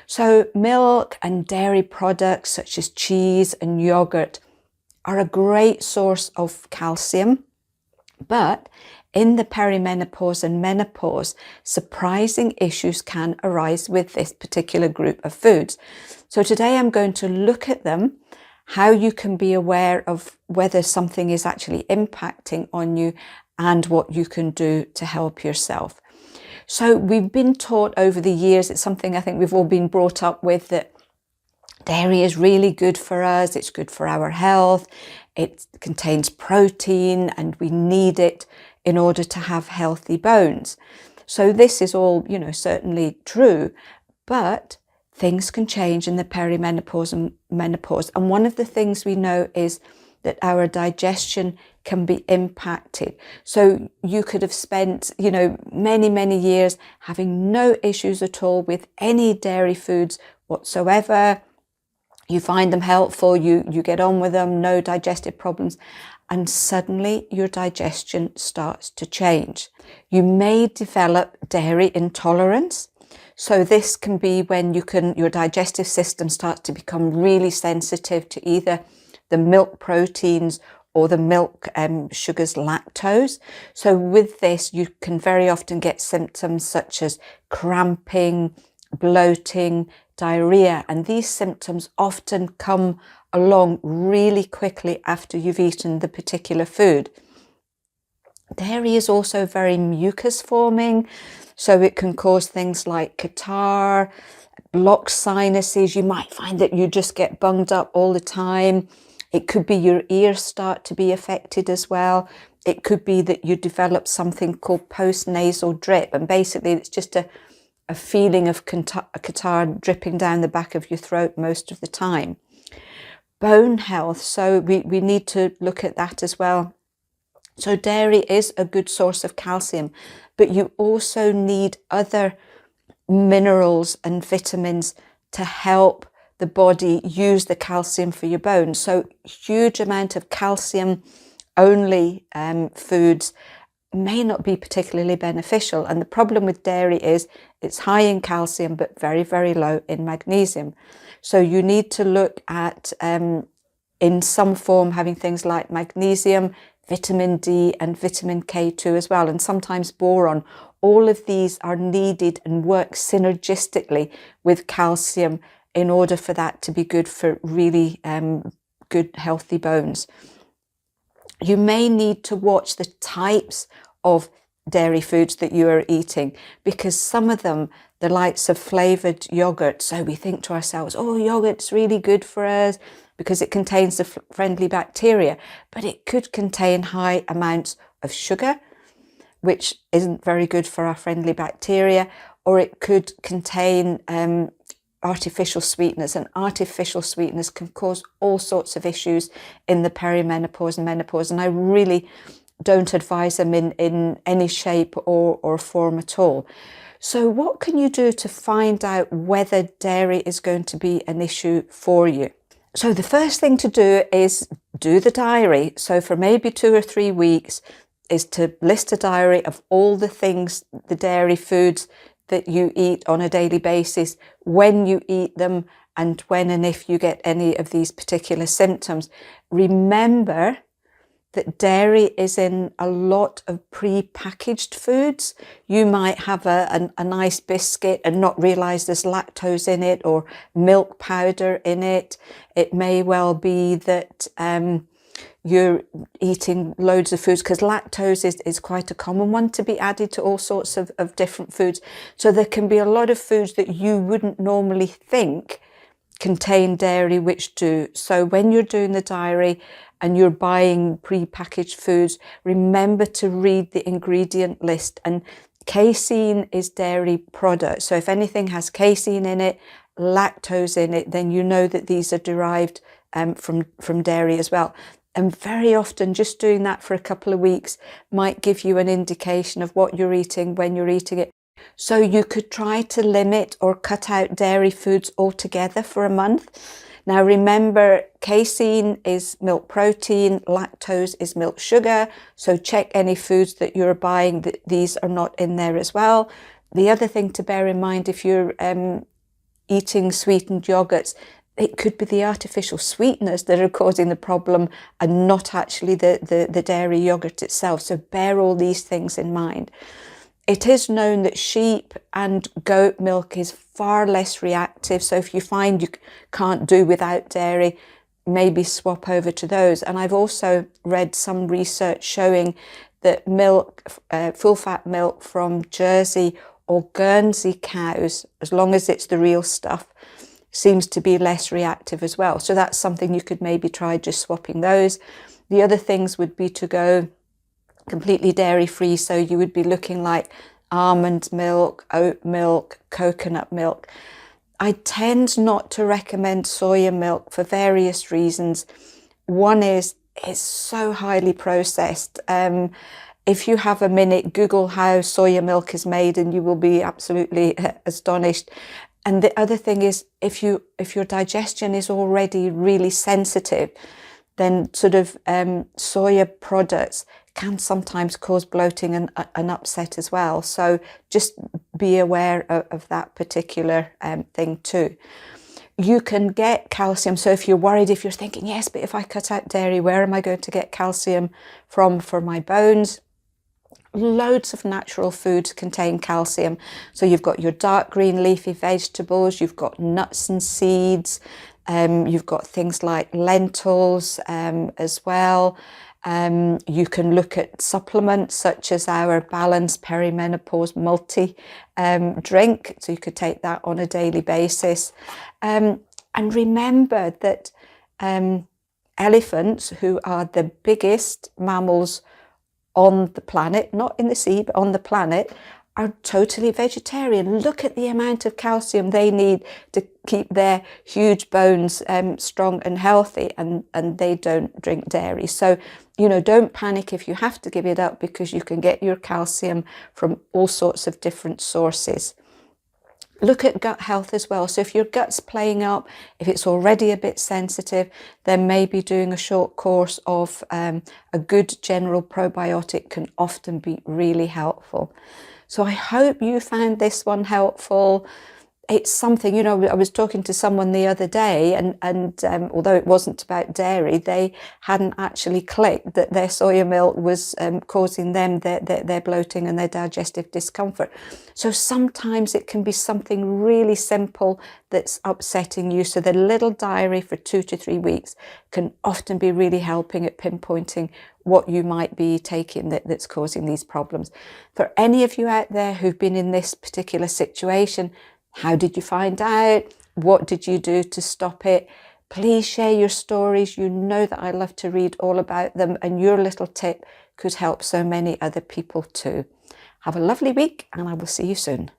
So milk and dairy products such as cheese and yogurt are a great source of calcium, but in the perimenopause and menopause, surprising issues can arise with this particular group of foods. So today I'm going to look at them, how you can be aware of whether something is actually impacting on you and what you can do to help yourself. So we've been taught over the years, it's something I think we've all been brought up with, that dairy is really good for us, it's good for our health, it contains protein and we need it in order to have healthy bones. So this is all, certainly true, but things can change in the perimenopause and menopause. And one of the things we know is that our digestion can be impacted. So you could have spent, many, many years having no issues at all with any dairy foods whatsoever. You find them helpful, you get on with them, no digestive problems, and suddenly your digestion starts to change. You may develop dairy intolerance. So this can be when your digestive system starts to become really sensitive to either the milk proteins or the milk sugars, lactose. So with this, you can very often get symptoms such as cramping, bloating, diarrhea, and these symptoms often come along really quickly after you've eaten the particular food. Dairy is also very mucus forming, so it can cause things like catarrh, blocked sinuses. You might find that you just get bunged up all the time. It could be your ears start to be affected as well. It could be that you develop something called post-nasal drip, and basically it's just a feeling of catarrh dripping down the back of your throat most of the time. Bone health, so we need to look at that as well. So dairy is a good source of calcium, but you also need other minerals and vitamins to help the body use the calcium for your bones. So huge amount of calcium only foods may not be particularly beneficial. And the problem with dairy is it's high in calcium, but very, very low in magnesium. So you need to look at, in some form, having things like magnesium, vitamin D and vitamin K2 as well, and sometimes boron. All of these are needed and work synergistically with calcium in order for that to be good for really good healthy bones. You may need to watch the types of dairy foods that you are eating, because some of them, the likes of flavoured yogurt, so we think to ourselves, oh, yogurt's really good for us because it contains the friendly bacteria, but it could contain high amounts of sugar, which isn't very good for our friendly bacteria, or it could contain artificial sweeteners, and artificial sweeteners can cause all sorts of issues in the perimenopause and menopause, and I really don't advise them in any shape or form at all. So what can you do to find out whether dairy is going to be an issue for you? So the first thing to do is do the diary. So for maybe 2 or 3 weeks is to list a diary of all the things, the dairy foods that you eat on a daily basis, when you eat them, and when and if you get any of these particular symptoms. Remember that dairy is in a lot of pre-packaged foods. You might have a nice biscuit and not realise there's lactose in it or milk powder in it. It may well be that you're eating loads of foods, because lactose is quite a common one to be added to all sorts of different foods. So there can be a lot of foods that you wouldn't normally think contain dairy which do. So when you're doing the diary and you're buying pre-packaged foods, remember to read the ingredient list. And casein is dairy product. So if anything has casein in it, lactose in it, then you know that these are derived from dairy as well. And very often just doing that for a couple of weeks might give you an indication of what you're eating when you're eating it. So you could try to limit or cut out dairy foods altogether for a month. Now remember, casein is milk protein, lactose is milk sugar. So check any foods that you're buying that these are not in there as well. The other thing to bear in mind, if you're eating sweetened yogurts, it could be the artificial sweeteners that are causing the problem and not actually the dairy yogurt itself. So bear all these things in mind. It is known that sheep and goat milk is far less reactive. So if you find you can't do without dairy, maybe swap over to those. And I've also read some research showing that milk, full-fat milk from Jersey or Guernsey cows, as long as it's the real stuff, seems to be less reactive as well. So that's something you could maybe try, just swapping those. The other things would be to go completely dairy-free. So you would be looking like almond milk, oat milk, coconut milk. I tend not to recommend soya milk for various reasons. One is it's so highly processed. If you have a minute, Google how soya milk is made and you will be absolutely astonished. And the other thing is, if your digestion is already really sensitive, then sort of soya products can sometimes cause bloating and upset as well. So just be aware of that particular thing too. You can get calcium. So if you're worried, if you're thinking, yes, but if I cut out dairy, where am I going to get calcium from for my bones? Loads of natural foods contain calcium. So you've got your dark green leafy vegetables, you've got nuts and seeds, you've got things like lentils as well. You can look at supplements such as our balanced perimenopause multi drink. So you could take that on a daily basis. And remember that elephants, who are the biggest mammals on the planet, not in the sea, but on the planet, are totally vegetarian. Look at the amount of calcium they need to keep their huge bones strong and healthy, and they don't drink dairy. So, you know, don't panic if you have to give it up, because you can get your calcium from all sorts of different sources. Look at gut health as well. So if your gut's playing up, if it's already a bit sensitive, then maybe doing a short course of a good general probiotic can often be really helpful. So I hope you found this one helpful. It's something, you know, I was talking to someone the other day, and although it wasn't about dairy, they hadn't actually clicked that their soya milk was causing them their bloating and their digestive discomfort. So sometimes it can be something really simple that's upsetting you. So the little diary for 2 to 3 weeks can often be really helping at pinpointing what you might be taking that's causing these problems. For any of you out there who've been in this particular situation, how did you find out? What did you do to stop it? Please share your stories. You know that I love to read all about them, and your little tip could help so many other people too. Have a lovely week, and I will see you soon.